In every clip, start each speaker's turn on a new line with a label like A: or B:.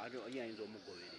A: ate oyinza omugoberera.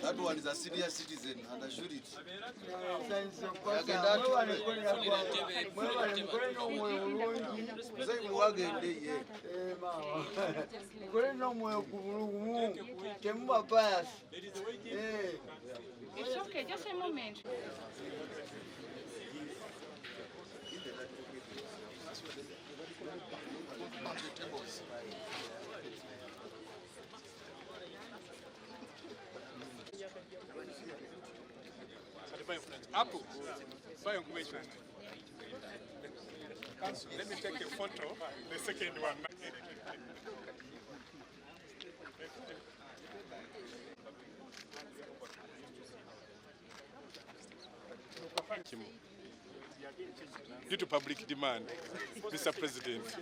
B: That one is a senior citizen and a jury.
C: It's okay, just a moment.
D: Apple, Council, let me take a photo, the second one. Due to public demand, Mr. President.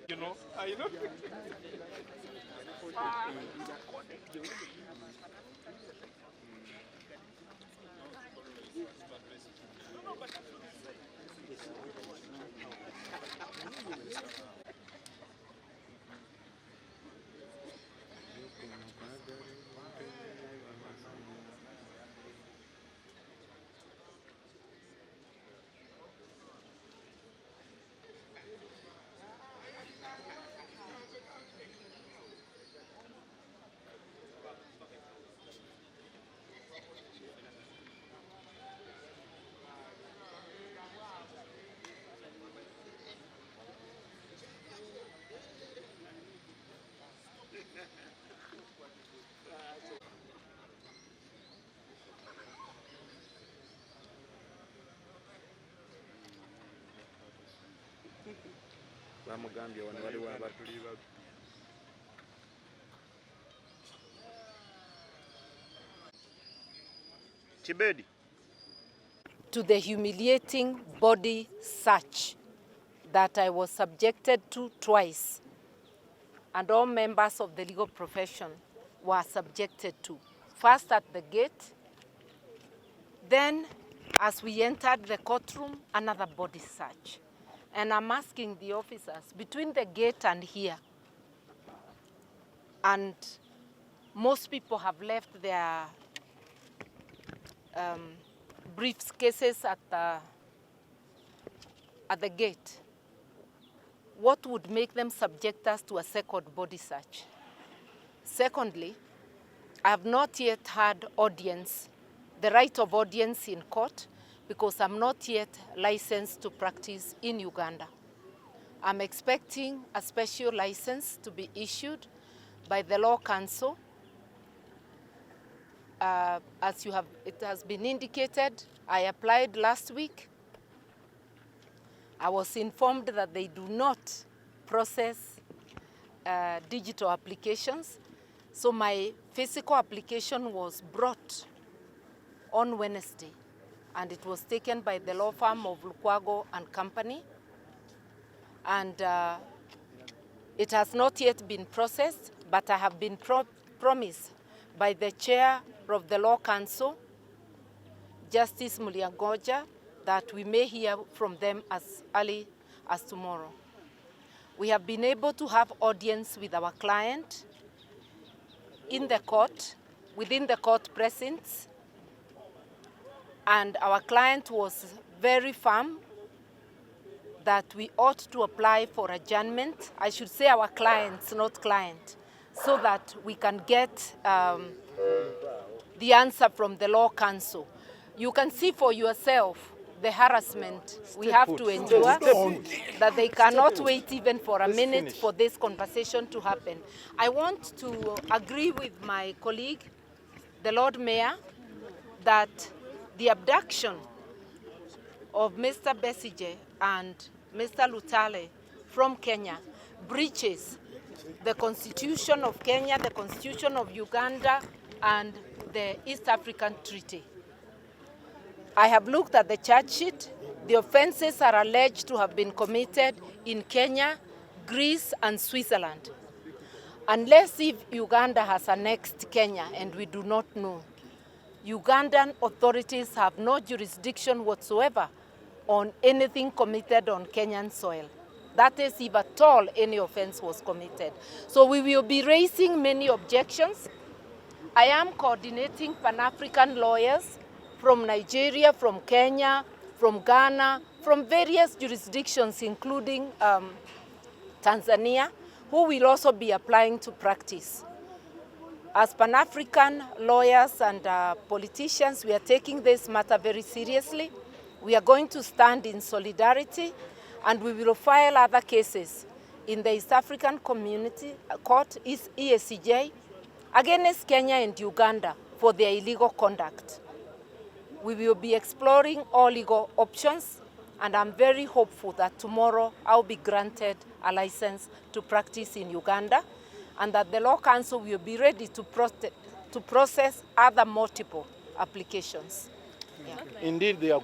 D: You know, I know.
A: Chibedi.
E: To the humiliating body search that I was subjected to twice, and all members of the legal profession were subjected to. First at the gate, then as we entered the courtroom, another body search. And I'm asking the officers, between the gate and here, and most people have left their briefcases at the gate. What would make them subject us to a second body search? Secondly, I have not yet had audience, the right of audience in court, because I'm not yet licensed to practice in Uganda. I'm expecting a special license to be issued by the Law Council. As it has been indicated, I applied last week. I was informed that they do not process digital applications. So my physical application was brought on Wednesday, and it was taken by the law firm of Lukwago and Company. And it has not yet been processed, but I have been promised by the chair of the Law Council, Justice Muliangoja, that we may hear from them as early as tomorrow. We have been able to have audience with our client in the court, within the court precincts, and our client was very firm that we ought to apply for adjournment. I should say our clients, not client, so that we can get the answer from the Law Council. You can see for yourself the harassment we have to endure, that they cannot wait even for a minute for this conversation to happen. I want to agree with my colleague, the Lord Mayor, that the abduction of Mr. Besigye and Mr. Lutale from Kenya breaches the Constitution of Kenya, the Constitution of Uganda, and the East African Treaty. I have looked at the charge sheet. The offenses are alleged to have been committed in Kenya, Greece, and Switzerland. Unless if Uganda has annexed Kenya, and we do not know, Ugandan authorities have no jurisdiction whatsoever on anything committed on Kenyan soil. That is, if at all any offense was committed. So we will be raising many objections. I am coordinating Pan-African lawyers from Nigeria, from Kenya, from Ghana, from various jurisdictions, including Tanzania, who will also be applying to practice. As Pan-African lawyers and politicians, we are taking this matter very seriously. We are going to stand in solidarity, and we will file other cases in the East African Community Court, EACJ, against Kenya and Uganda for their illegal conduct. We will be exploring all legal options, and I'm very hopeful that tomorrow I'll be granted a license to practice in Uganda, and that the Law Council will be ready to process other multiple applications. Yeah.
C: Indeed, they are going